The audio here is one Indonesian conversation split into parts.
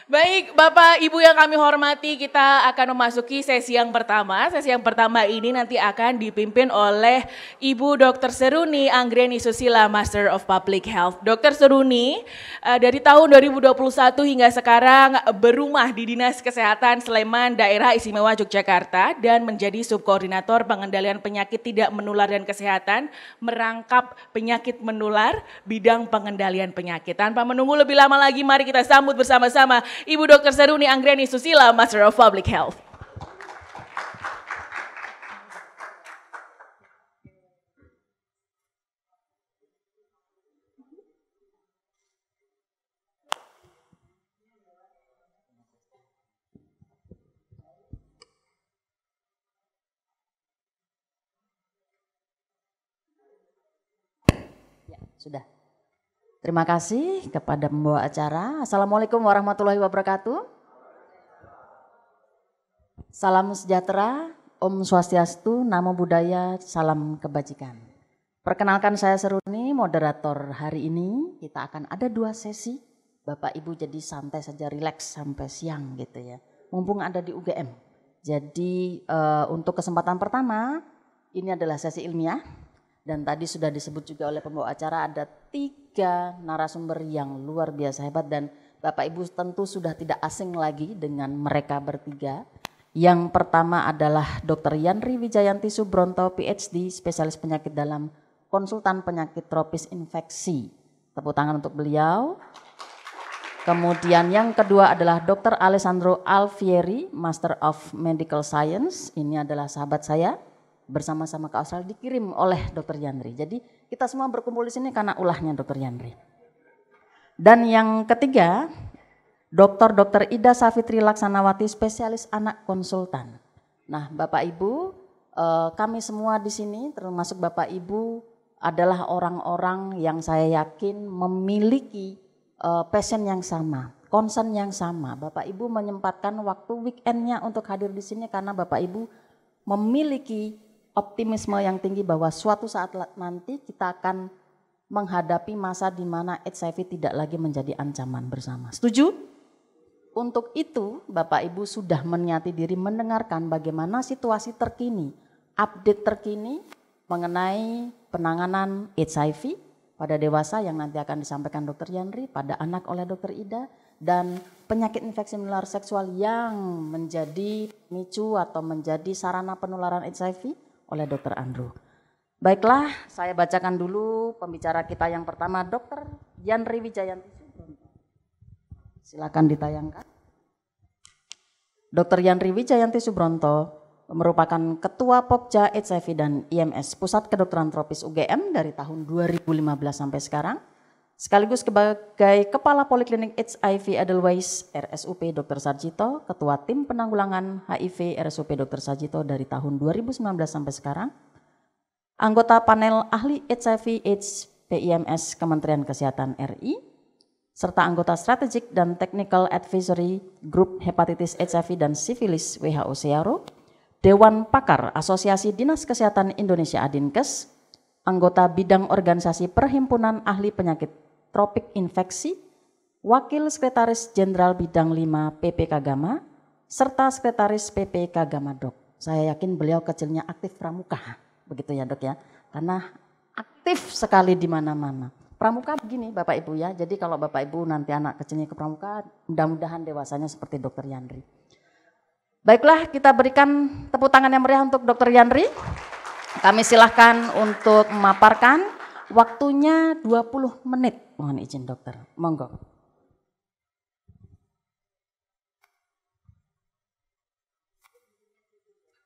Baik, Bapak Ibu yang kami hormati, kita akan memasuki sesi yang pertama. Sesi yang pertama ini nanti akan dipimpin oleh Ibu Dr. Seruni Anggreni Susila, Master of Public Health. Dr. Seruni dari tahun 2021 hingga sekarang berumah di Dinas Kesehatan Sleman, Daerah Istimewa Yogyakarta dan menjadi subkoordinator pengendalian penyakit tidak menular dan kesehatan, merangkap penyakit menular, bidang pengendalian penyakit. Tanpa menunggu lebih lama lagi, mari kita sambut bersama-sama Ibu Dr. Seruni Anggreni Susila, Master of Public Health. Ya, sudah. Terima kasih kepada pembawa acara. Assalamualaikum warahmatullahi wabarakatuh. Salam sejahtera, Om Swastiastu, Namo Buddhaya, salam kebajikan. Perkenalkan saya Seruni, moderator hari ini. Kita akan ada 2 sesi. Bapak Ibu jadi santai saja, rileks sampai siang gitu ya. Mumpung ada di UGM. Jadi untuk kesempatan pertama, ini adalah sesi ilmiah. Dan tadi sudah disebut juga oleh pembawa acara ada 3 narasumber yang luar biasa hebat dan Bapak Ibu tentu sudah tidak asing lagi dengan mereka bertiga. Yang pertama adalah Dr. Yanri Wijayanti Subronto, PhD, spesialis penyakit dalam, konsultan penyakit tropis infeksi. Tepuk tangan untuk beliau. Kemudian yang kedua adalah Dr. Alessandro Alfieri, Master of Medical Science. Ini adalah sahabat saya. Bersama-sama ke Australia dikirim oleh Dr. Yanri. Jadi kita semua berkumpul di sini karena ulahnya Dr. Yanri. Dan yang ketiga, Dr. Ida Safitri Laksanawati, spesialis anak konsultan. Nah, Bapak Ibu, kami semua di sini termasuk Bapak Ibu adalah orang-orang yang saya yakin memiliki passion yang sama, concern yang sama. Bapak Ibu menyempatkan waktu weekendnya untuk hadir di sini karena Bapak Ibu memiliki optimisme yang tinggi bahwa suatu saat nanti kita akan menghadapi masa di mana HIV tidak lagi menjadi ancaman bersama. Setuju? Untuk itu Bapak Ibu sudah meniati diri mendengarkan bagaimana situasi terkini, update terkini mengenai penanganan HIV pada dewasa yang nanti akan disampaikan Dr. Yanri, pada anak oleh Dr. Ida, dan penyakit infeksi menular seksual yang menjadi micu atau menjadi sarana penularan HIV oleh Dr. Andrew. Baiklah, saya bacakan dulu pembicara kita yang pertama, Dr. Yanri Wijayanti Subronto. Silakan ditayangkan. Dr. Yanri Wijayanti Subronto merupakan Ketua Pokja HIV dan IMS Pusat Kedokteran Tropis UGM dari tahun 2015 sampai sekarang. Sekaligus sebagai Kepala Poliklinik HIV Edelweiss RSUP Dr. Sarjito, Ketua Tim Penanggulangan HIV RSUP Dr. Sarjito dari tahun 2019 sampai sekarang, anggota panel ahli HIV AIDS PIMS Kementerian Kesehatan RI, serta anggota Strategic dan Technical Advisory Group Hepatitis HIV dan Sifilis WHO Searo, Dewan Pakar Asosiasi Dinas Kesehatan Indonesia Adinkes, anggota Bidang Organisasi Perhimpunan Ahli Penyakit Tropik Infeksi, Wakil Sekretaris Jenderal Bidang 5 PPK Gama, serta Sekretaris PPK Gama Dok. Saya yakin beliau kecilnya aktif pramuka, begitu ya Dok ya, karena aktif sekali di mana-mana. Pramuka begini Bapak Ibu ya, jadi kalau Bapak Ibu nanti anak kecilnya ke pramuka, mudah-mudahan dewasanya seperti Dr. Yanri. Baiklah, kita berikan tepuk tangan yang meriah untuk Dr. Yanri. Kami silahkan untuk memaparkan, waktunya 20 menit. Mohon izin dokter, monggo.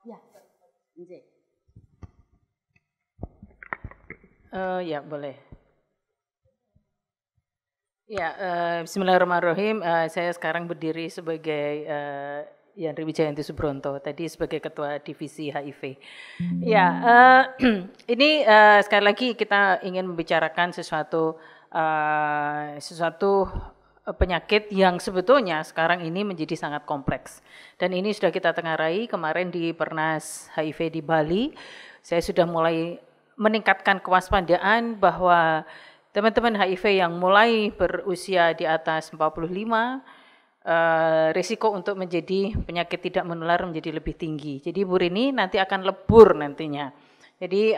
Ya, ya boleh. Ya, bismillahirrahmanirrahim. Saya sekarang berdiri sebagai Yanri Wijayanti Subronto, tadi sebagai Ketua Divisi HIV. Ya, ini sekali lagi kita ingin membicarakan sesuatu penyakit yang sebetulnya sekarang ini menjadi sangat kompleks. Dan ini sudah kita tengarai kemarin di Pernas HIV di Bali. Saya sudah mulai meningkatkan kewaspadaan bahwa teman-teman HIV yang mulai berusia di atas 45 risiko untuk menjadi penyakit tidak menular menjadi lebih tinggi. Jadi Bu Rini nanti akan lebur nantinya. Jadi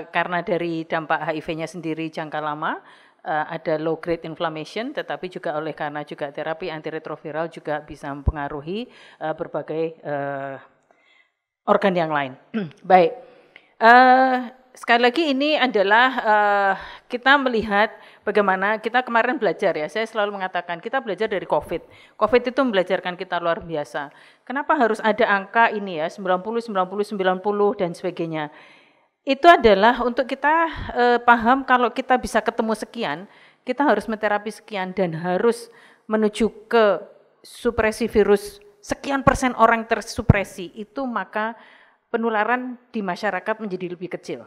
karena dari dampak HIV-nya sendiri jangka lama, ada low grade inflammation, tetapi juga karena juga terapi antiretroviral juga bisa mempengaruhi berbagai organ yang lain. Baik, sekali lagi ini adalah kita melihat bagaimana kita kemarin belajar ya, saya selalu mengatakan kita belajar dari COVID. COVID itu membelajarkan kita luar biasa. Kenapa harus ada angka ini ya, 90, 90, 90 dan sebagainya. Itu adalah untuk kita paham kalau kita bisa ketemu sekian, kita harus menterapi sekian dan harus menuju ke supresi virus sekian persen orang tersupresi, itu maka penularan di masyarakat menjadi lebih kecil.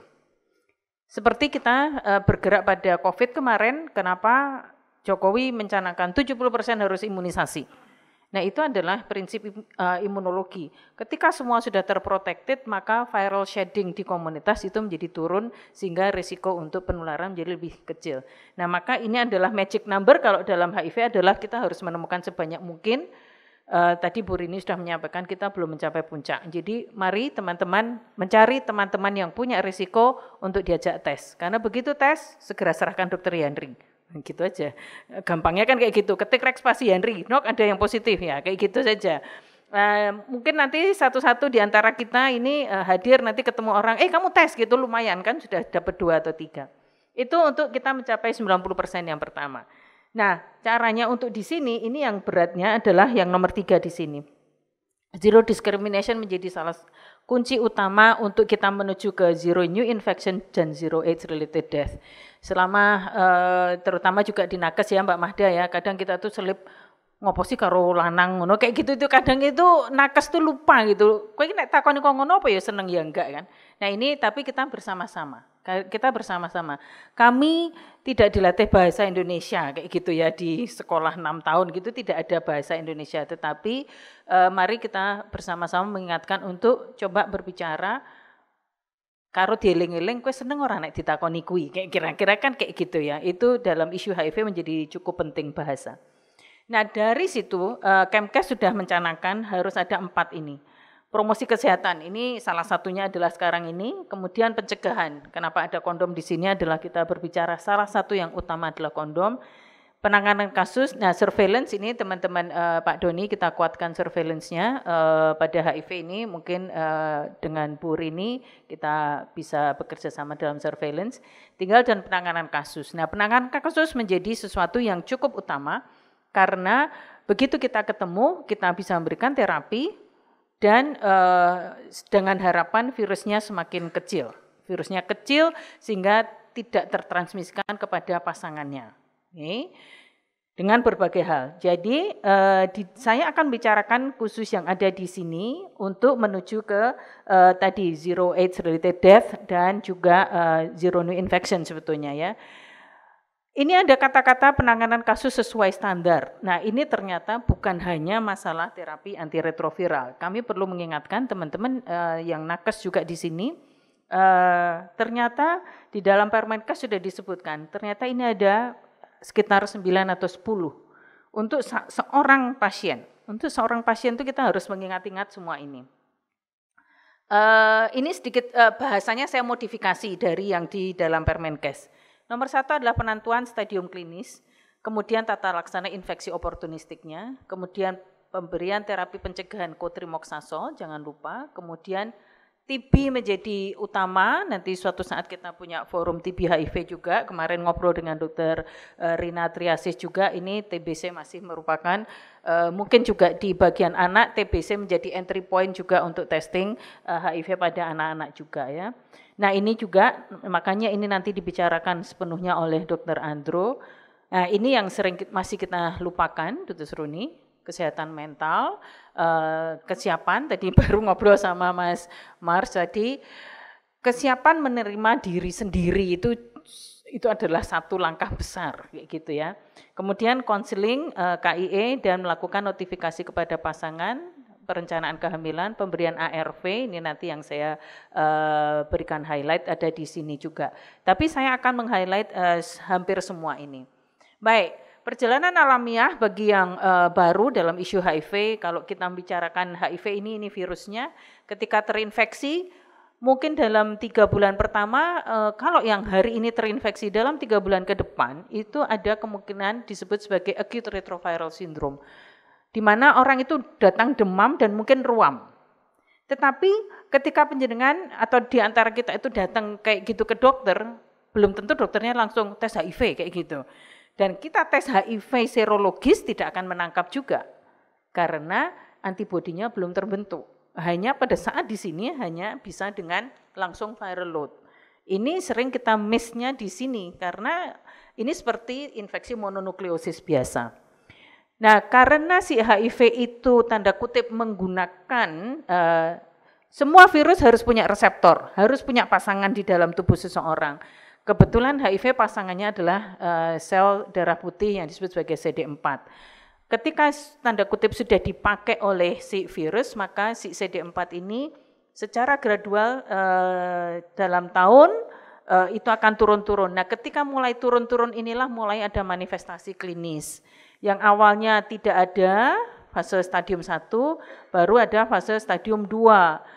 Seperti kita bergerak pada COVID kemarin, kenapa Jokowi mencanangkan 70% harus imunisasi. Nah itu adalah prinsip imunologi. Ketika semua sudah terprotected, maka viral shedding di komunitas itu menjadi turun sehingga risiko untuk penularan menjadi lebih kecil. Nah maka ini adalah magic number kalau dalam HIV adalah kita harus menemukan sebanyak mungkin. Tadi Bu Rini sudah menyampaikan kita belum mencapai puncak. Jadi mari teman-teman mencari teman-teman yang punya risiko untuk diajak tes. Karena begitu tes, segera serahkan Dr. Yandri. Gitu aja. Gampangnya kan kayak gitu. Ketik Rex Pasi Yandri, nok ada yang positif ya, kayak gitu saja. Mungkin nanti satu-satu di antara kita ini hadir nanti ketemu orang, kamu tes gitu lumayan kan sudah dapat 2 atau 3. Itu untuk kita mencapai 90% yang pertama. Nah, caranya untuk di sini ini yang beratnya adalah yang nomor 3 di sini. Zero discrimination menjadi salah kunci utama untuk kita menuju ke zero new infection dan zero AIDS related death. Selama terutama juga di nakes ya Mbak Mahda ya, kadang kita tuh selip ngopo sih karo lanang ngono kayak gitu itu kadang itu nakes tuh lupa gitu. Kowe nek takoni kok ngono apa ya seneng ya enggak kan. Nah ini tapi kita bersama-sama. Kami tidak dilatih bahasa Indonesia kayak gitu ya di sekolah 6 tahun gitu tidak ada bahasa Indonesia, tetapi mari kita bersama-sama mengingatkan untuk coba berbicara karo dieling-eling kowe seneng ora nek ditakoni kuwi kayak kira-kira kan kayak gitu ya. Itu dalam isu HIV menjadi cukup penting bahasa. Nah dari situ Kemkes sudah mencanangkan harus ada 4 ini. Promosi kesehatan ini salah satunya adalah sekarang ini, kemudian pencegahan. Kenapa ada kondom di sini adalah kita berbicara salah satu yang utama adalah kondom. Penanganan kasus, nah surveillance ini teman-teman Pak Doni kita kuatkan surveillance-nya pada HIV ini mungkin dengan Bu Rini kita bisa bekerja sama dalam surveillance. Tinggal dan penanganan kasus. Nah penanganan kasus menjadi sesuatu yang cukup utama karena begitu kita ketemu kita bisa memberikan terapi dan dengan harapan virusnya semakin kecil. Virusnya kecil sehingga tidak tertransmisikan kepada pasangannya. Oke. Dengan berbagai hal. Jadi saya akan bicarakan khusus yang ada di sini untuk menuju ke tadi zero AIDS related death dan juga zero new infection sebetulnya ya. Ini ada kata-kata penanganan kasus sesuai standar. Nah ini ternyata bukan hanya masalah terapi antiretroviral. Kami perlu mengingatkan teman-teman yang nakes juga di sini. Ternyata di dalam Permenkes sudah disebutkan. Ternyata ini ada sekitar 9 atau 10 untuk seorang pasien. Untuk seorang pasien itu kita harus mengingat-ingat semua ini. Ini sedikit bahasanya saya modifikasi dari yang di dalam Permenkes. Nomor 1 adalah penentuan stadium klinis, kemudian tata laksana infeksi oportunistiknya, kemudian pemberian terapi pencegahan cotrimoxazole, jangan lupa, kemudian TB menjadi utama, nanti suatu saat kita punya forum TB HIV juga, kemarin ngobrol dengan Dr. Rina Triasis juga, ini TBC masih merupakan, mungkin juga di bagian anak, TBC menjadi entry point juga untuk testing HIV pada anak-anak juga ya. Nah ini juga, makanya ini nanti dibicarakan sepenuhnya oleh Dr. Andro. Nah ini yang sering masih kita lupakan, Dr. Seruni, kesehatan mental, kesiapan, tadi baru ngobrol sama Mas Mars, tadi kesiapan menerima diri sendiri itu adalah satu langkah besar, kayak gitu ya. Kemudian konseling KIE dan melakukan notifikasi kepada pasangan, perencanaan kehamilan, pemberian ARV, ini nanti yang saya berikan highlight ada di sini juga. Tapi saya akan meng-highlight hampir semua ini. Baik, perjalanan alamiah bagi yang baru dalam isu HIV, kalau kita bicarakan HIV ini virusnya, ketika terinfeksi, mungkin dalam 3 bulan pertama, kalau yang hari ini terinfeksi dalam 3 bulan ke depan, itu ada kemungkinan disebut sebagai acute retroviral syndrome, di mana orang itu datang demam dan mungkin ruam. Tetapi ketika penjenengan atau di antara kita itu datang kayak gitu ke dokter, belum tentu dokternya langsung tes HIV kayak gitu. Dan kita tes HIV serologis tidak akan menangkap juga, karena antibodinya belum terbentuk. Hanya pada saat di sini hanya bisa dengan langsung viral load. Ini sering kita miss-nya di sini, karena ini seperti infeksi mononukleosis biasa. Nah, karena si HIV itu tanda kutip menggunakan, semua virus harus punya reseptor, harus punya pasangan di dalam tubuh seseorang. Kebetulan HIV pasangannya adalah sel darah putih yang disebut sebagai CD4. Ketika tanda kutip sudah dipakai oleh si virus, maka si CD4 ini secara gradual dalam tahun itu akan turun-turun. Nah, ketika mulai turun-turun inilah mulai ada manifestasi klinis. Yang awalnya tidak ada fase stadium 1, baru ada fase stadium 2.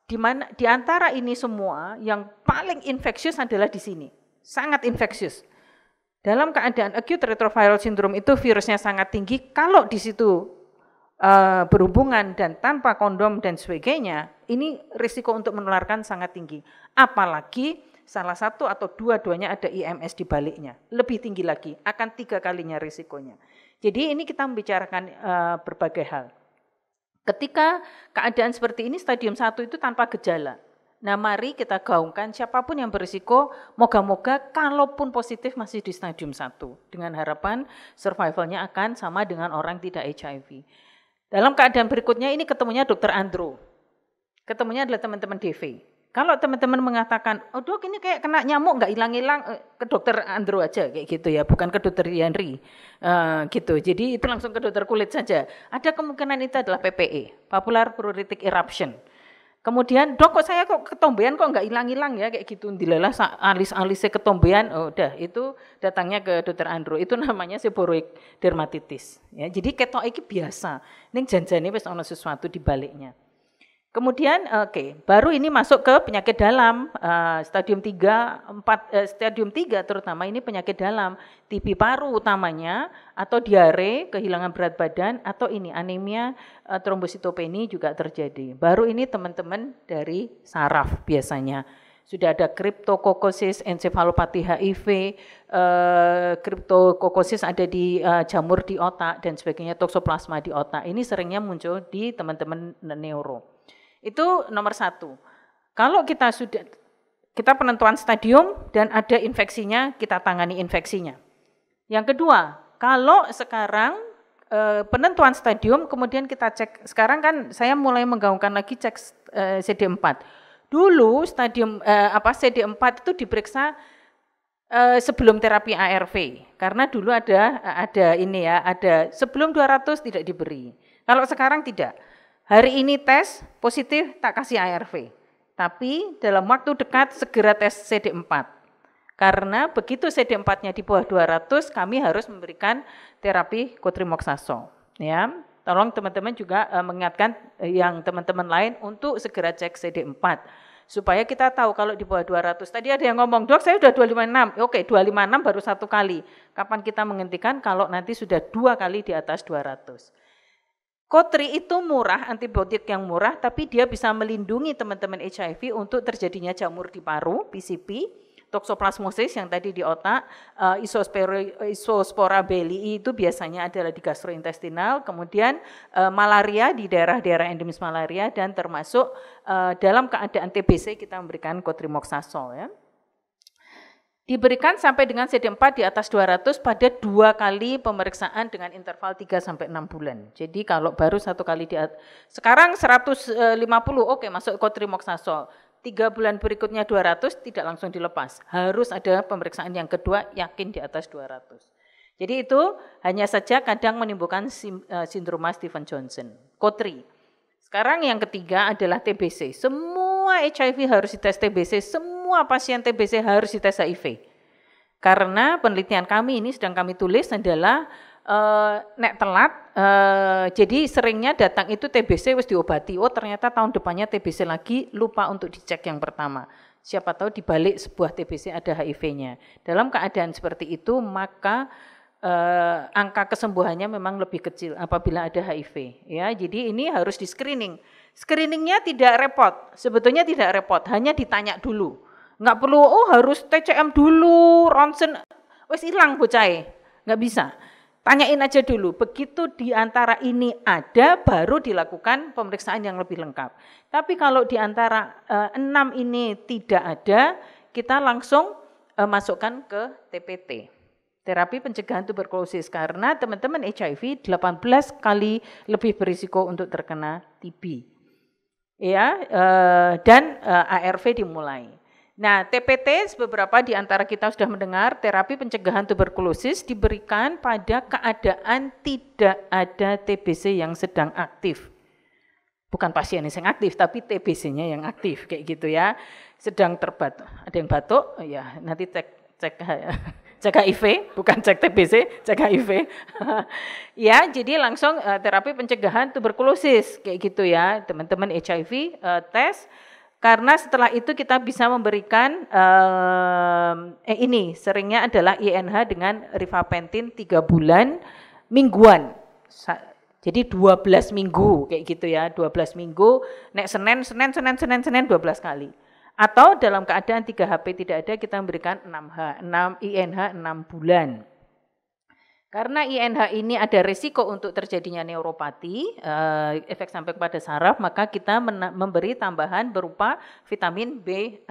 Di mana di antara ini semua yang paling infeksius adalah di sini. Sangat infeksius. Dalam keadaan acute retroviral syndrome itu virusnya sangat tinggi, kalau di situ berhubungan dan tanpa kondom dan sebagainya, ini risiko untuk menularkan sangat tinggi. Apalagi salah satu atau dua-duanya ada IMS di baliknya, lebih tinggi lagi, akan 3 kalinya risikonya. Jadi ini kita membicarakan berbagai hal. Ketika keadaan seperti ini stadium 1 itu tanpa gejala. Nah, mari kita gaungkan siapapun yang berisiko, moga-moga kalaupun positif masih di stadium 1. Dengan harapan survivalnya akan sama dengan orang tidak HIV. Dalam keadaan berikutnya ini ketemunya Dr. Andrew. Ketemunya adalah teman-teman DV. Kalau teman-teman mengatakan, oh dok ini kayak kena nyamuk nggak hilang-hilang, ke dokter Andrew aja kayak gitu ya, bukan ke dokter Henry gitu. Jadi itu langsung ke dokter kulit saja. Ada kemungkinan itu adalah PPE, Papillary Pruritic Eruption. Kemudian dok kok saya kok ketombean kok nggak hilang-hilang ya kayak gitu. Dilalah alis-alisnya ketombean, oh udah itu datangnya ke dokter Andrew. Itu namanya seborrheic dermatitis. Ya, jadi ketok iki biasa. Ning janjane wis ana sesuatu di baliknya. Kemudian baru ini masuk ke penyakit dalam, stadium 3, 4, stadium 3 terutama ini penyakit dalam, TB paru utamanya, atau diare, kehilangan berat badan, atau ini anemia, trombositopeni juga terjadi. Baru ini teman-teman dari saraf biasanya. Sudah ada Cryptococcus encephalopathy HIV, Cryptococcus ada di jamur di otak dan sebagainya, toxoplasma di otak. Ini seringnya muncul di teman-teman neuro. Itu nomor 1. Kalau kita penentuan stadium dan ada infeksinya, kita tangani infeksinya. Yang kedua, kalau sekarang penentuan stadium, kemudian kita cek, sekarang kan saya mulai menggaungkan lagi cek CD4. Dulu stadium CD4 itu diperiksa sebelum terapi ARV, karena dulu ada ini ya, ada sebelum 200 tidak diberi. Kalau sekarang tidak. Hari ini tes positif tak kasih ARV, tapi dalam waktu dekat segera tes CD4. Karena begitu CD4-nya di bawah 200, kami harus memberikan terapi cotrimoxazole. Ya, tolong teman-teman juga mengingatkan yang teman-teman lain untuk segera cek CD4. Supaya kita tahu kalau di bawah 200. Tadi ada yang ngomong, dok saya sudah 256. Oke, 256 baru 1 kali. Kapan kita menghentikan kalau nanti sudah 2 kali di atas 200. Kotri itu murah, antibiotik yang murah, tapi dia bisa melindungi teman-teman HIV untuk terjadinya jamur di paru, PCP, toxoplasmosis yang tadi di otak, Isospora belii itu biasanya adalah di gastrointestinal, kemudian malaria di daerah-daerah endemis malaria, dan termasuk dalam keadaan TBC kita memberikan cotrimoxazole ya. Diberikan sampai dengan CD4 di atas 200 pada 2 kali pemeriksaan dengan interval 3-6 bulan. Jadi kalau baru 1 kali sekarang 150, oke masuk cotrimoxazole. 3 bulan berikutnya 200 tidak langsung dilepas. Harus ada pemeriksaan yang kedua yakin di atas 200. Jadi itu hanya saja kadang menimbulkan sindroma Stevens-Johnson. Kotri. Sekarang yang ketiga adalah TBC. Semua HIV harus dites TBC, semua pasien TBC harus dites HIV. Karena penelitian kami ini sedang kami tulis adalah nek telat, jadi seringnya datang itu TBC wis diobati, oh ternyata tahun depannya TBC lagi, lupa untuk dicek yang pertama. Siapa tahu di balik sebuah TBC ada HIV-nya. Dalam keadaan seperti itu maka angka kesembuhannya memang lebih kecil apabila ada HIV. Ya, jadi ini harus di screening. Screeningnya tidak repot, sebetulnya tidak repot, hanya ditanya dulu. Nggak perlu, oh harus TCM dulu, ronsen, wis hilang bocah, nggak bisa. Tanyain aja dulu, begitu di antara ini ada, baru dilakukan pemeriksaan yang lebih lengkap. Tapi kalau di antara 6 ini tidak ada, kita langsung masukkan ke TPT. Terapi pencegahan tuberkulosis, karena teman-teman HIV 18 kali lebih berisiko untuk terkena TB. Ya, dan ARV dimulai. Nah, TPT beberapa di antara kita sudah mendengar, terapi pencegahan tuberkulosis diberikan pada keadaan tidak ada TBC yang sedang aktif. Bukan pasien yang aktif, tapi TBC-nya yang aktif, kayak gitu ya. Sedang terbatuk, ada yang batuk, ya nanti cek HIV, bukan cek TBC, cek HIV. Ya, jadi langsung terapi pencegahan tuberkulosis, kayak gitu ya, teman-teman HIV tes. Karena setelah itu kita bisa memberikan ini seringnya adalah INH dengan rifapentin 3 bulan mingguan. Jadi 12 minggu kayak gitu ya, 12 minggu, nek Senin 12 kali. Atau dalam keadaan 3HP tidak ada kita memberikan 6 INH 6 bulan. Karena INH ini ada risiko untuk terjadinya neuropati, efek samping pada saraf, maka kita memberi tambahan berupa vitamin B6.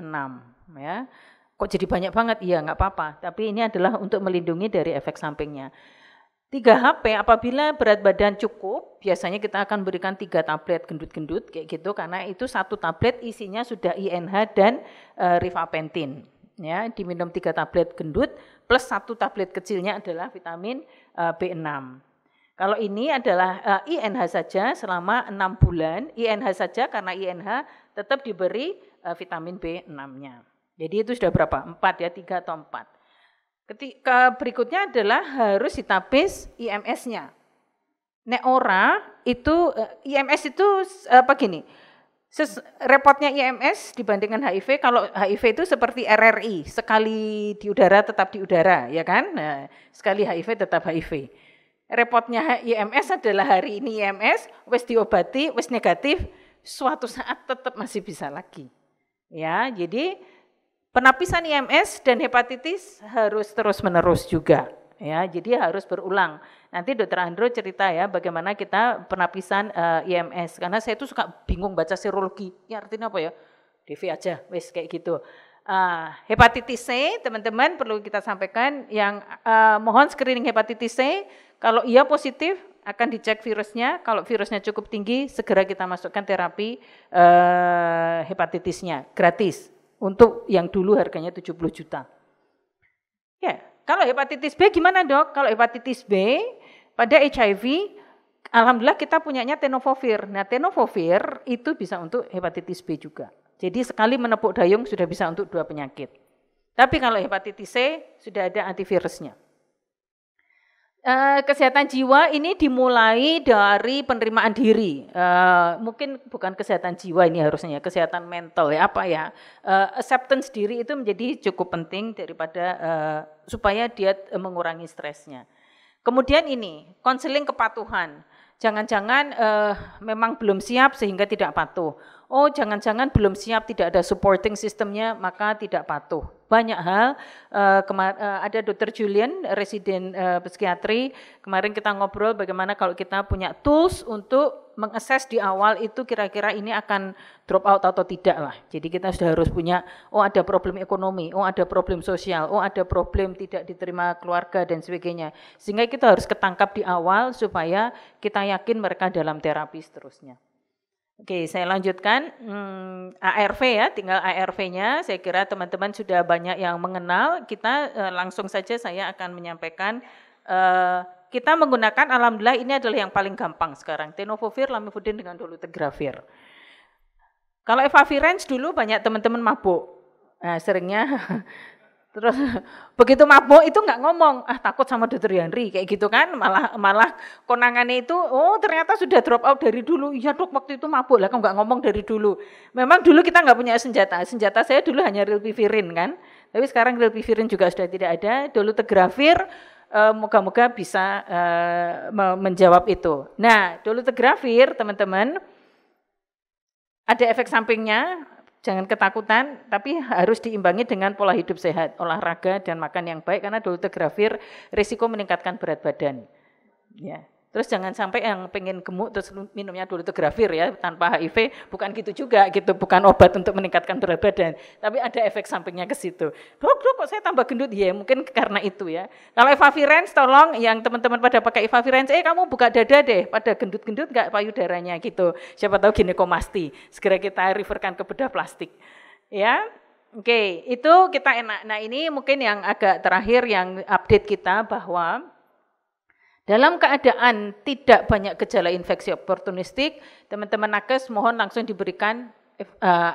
Ya. Kok jadi banyak banget? Iya, nggak apa-apa. Tapi ini adalah untuk melindungi dari efek sampingnya. 3HP apabila berat badan cukup, biasanya kita akan berikan 3 tablet gendut-gendut kayak gitu, karena itu 1 tablet isinya sudah INH dan rifapentin. Ya, diminum 3 tablet gendut plus 1 tablet kecilnya adalah vitamin B6. Kalau ini adalah INH saja selama 6 bulan, INH saja karena INH tetap diberi vitamin B6-nya. Jadi itu sudah berapa? 4 ya, 3 atau 4. Ketika berikutnya adalah harus ditapis IMS-nya. Nek ora itu IMS itu apa gini? Repotnya IMS dibandingkan HIV, kalau HIV itu seperti RRI, sekali di udara tetap di udara, ya kan? Nah, sekali HIV tetap HIV. Repotnya IMS adalah hari ini IMS, wis diobati, wis negatif, suatu saat tetap masih bisa lagi. Ya, jadi penapisan IMS dan hepatitis harus terus-menerus juga. Ya, jadi harus berulang. Nanti Dr. Andro cerita ya bagaimana kita penapisan IMS. Karena saya itu suka bingung baca serologi. Ya artinya apa ya? DV aja, wes kayak gitu. Hepatitis C, teman-teman perlu kita sampaikan yang mohon screening hepatitis C. Kalau iya positif akan dicek virusnya. Kalau virusnya cukup tinggi, segera kita masukkan terapi hepatitisnya gratis. Untuk yang dulu harganya 70 juta. Ya. Kalau hepatitis B gimana dok? Kalau hepatitis B pada HIV, alhamdulillah kita punyanya tenofovir. Nah tenofovir itu bisa untuk hepatitis B juga. Jadi sekali menepuk dayung sudah bisa untuk 2 penyakit. Tapi kalau hepatitis C sudah ada antivirusnya. Kesehatan jiwa ini dimulai dari penerimaan diri. Mungkin bukan kesehatan jiwa ini harusnya, kesehatan mental ya apa ya. Acceptance diri itu menjadi cukup penting daripada supaya dia mengurangi stresnya. Kemudian ini konseling kepatuhan. Jangan-jangan memang belum siap sehingga tidak patuh. Oh, jangan-jangan belum siap, tidak ada supporting sistemnya, maka tidak patuh. Banyak hal, ada Dr. Julian, residen psikiatri, kemarin kita ngobrol bagaimana kalau kita punya tools untuk mengakses di awal itu kira-kira ini akan drop out atau tidak lah. Jadi kita sudah harus punya, oh ada problem ekonomi, oh ada problem sosial, oh ada problem tidak diterima keluarga dan sebagainya. Sehingga kita harus ketangkap di awal supaya kita yakin mereka dalam terapi seterusnya. Oke, saya lanjutkan ARV ya, tinggal ARV-nya. Saya kira teman-teman sudah banyak yang mengenal. Kita langsung saja saya akan menyampaikan. Kita menggunakan, alhamdulillah ini adalah yang paling gampang sekarang. Tenofovir, lamivudin dengan dolutegravir. Kalau efavirenz dulu banyak teman-teman mabuk. Nah, seringnya Terus begitu mabuk itu nggak ngomong, takut sama Dokter Yandri kayak gitu kan, malah konangannya itu, oh ternyata sudah drop out dari dulu. Iya dok, waktu itu mabuk lah, kamu nggak ngomong dari dulu. Memang dulu kita nggak punya senjata saya dulu hanya rilpivirin kan, tapi sekarang rilpivirin juga sudah tidak ada. Dolutegravir moga-moga bisa menjawab itu. Nah, dolutegravir teman-teman ada efek sampingnya. Jangan ketakutan, tapi harus diimbangi dengan pola hidup sehat, olahraga dan makan yang baik karena dolutegravir risiko meningkatkan berat badan. Ya. Terus jangan sampai yang pengen gemuk terus minumnya dolutegravir ya tanpa HIV, bukan gitu juga gitu, bukan obat untuk meningkatkan berat badan, tapi ada efek sampingnya ke situ. Dok kok saya tambah gendut ya, mungkin karena itu ya. Kalau efavirenz tolong yang teman-teman pada pakai efavirenz, kamu buka dada deh, pada gendut-gendut enggak payudaranya gitu. Siapa tahu ginekomasti, segera kita referkan ke bedah plastik. Ya. Oke, itu kita enak. Nah, ini mungkin yang agak terakhir yang update kita bahwa dalam keadaan tidak banyak gejala infeksi oportunistik, teman-teman nakes mohon langsung diberikan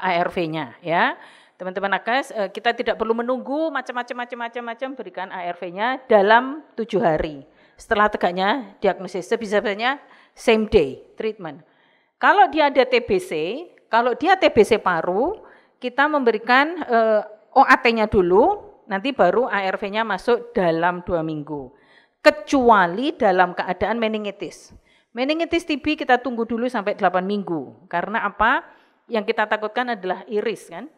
ARV-nya ya. Teman-teman nakes, kita tidak perlu menunggu macam-macam berikan ARV-nya dalam 7 hari. Setelah tegaknya diagnosis, sebisa-bisanya same day treatment. Kalau dia ada TBC, kalau dia TBC paru, kita memberikan OAT-nya dulu, nanti baru ARV-nya masuk dalam 2 minggu. Kecuali dalam keadaan meningitis. Meningitis TB kita tunggu dulu sampai 8 minggu. Karena apa? Yang kita takutkan adalah iris kan.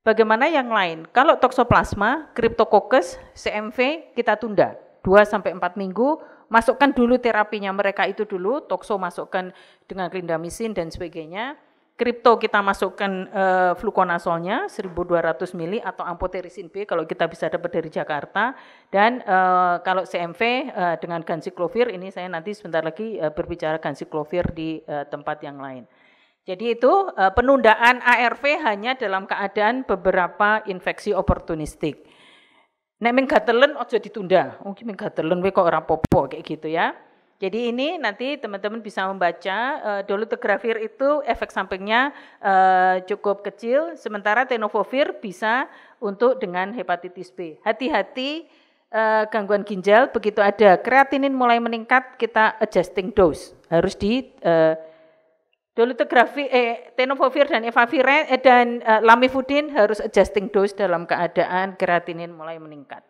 Bagaimana yang lain? Kalau toksoplasma, Cryptococcus, CMV kita tunda 2-4 minggu. Masukkan dulu terapinya mereka itu dulu. Tokso masukkan dengan clindamycin dan sebagainya. Kripto kita masukkan fluconazolnya 1200 mili atau amphotericin B kalau kita bisa dapat dari Jakarta. Dan kalau CMV dengan ganciclovir, ini saya nanti sebentar lagi berbicara ganciclovir di tempat yang lain. Jadi itu penundaan ARV hanya dalam keadaan beberapa infeksi oportunistik. Nek menggatelen ojo ditunda. Oh menggatelen kok ora popo kayak gitu ya. Jadi ini nanti teman-teman bisa membaca dolutegravir itu efek sampingnya cukup kecil, sementara tenofovir bisa untuk dengan hepatitis B. Hati-hati gangguan ginjal, begitu ada kreatinin mulai meningkat kita adjusting dose. Harus di dolutegravir, tenofovir dan efavirenz dan lamivudin harus adjusting dose dalam keadaan kreatinin mulai meningkat.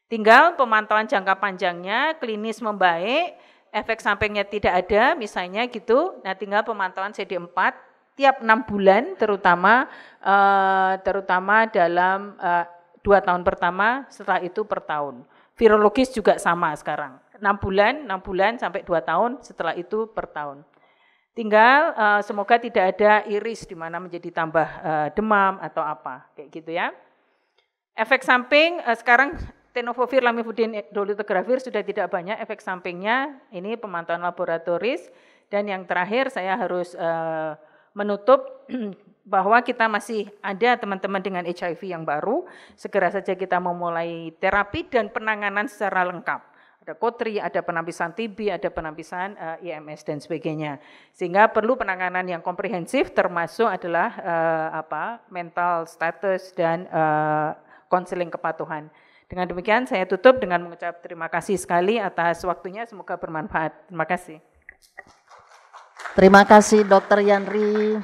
Tinggal pemantauan jangka panjangnya, klinis membaik, efek sampingnya tidak ada, misalnya gitu. Nah, tinggal pemantauan CD4 tiap 6 bulan, terutama dalam 2 tahun pertama, setelah itu per tahun. Virologis juga sama sekarang, 6 bulan sampai 2 tahun, setelah itu per tahun. Tinggal semoga tidak ada iris di mana menjadi tambah demam atau apa, kayak gitu ya. Efek samping sekarang tenofovir, lamivudin, dolutegravir sudah tidak banyak efek sampingnya. Ini pemantauan laboratoris. Dan yang terakhir saya harus menutup bahwa kita masih ada teman-teman dengan HIV yang baru. Segera saja kita memulai terapi dan penanganan secara lengkap. Ada kotri, ada penampisan TB, ada penampisan IMS dan sebagainya. Sehingga perlu penanganan yang komprehensif termasuk adalah mental status dan konseling kepatuhan. Dengan demikian saya tutup dengan mengucap terima kasih sekali atas waktunya, semoga bermanfaat. Terima kasih. Terima kasih Dr. Yandri.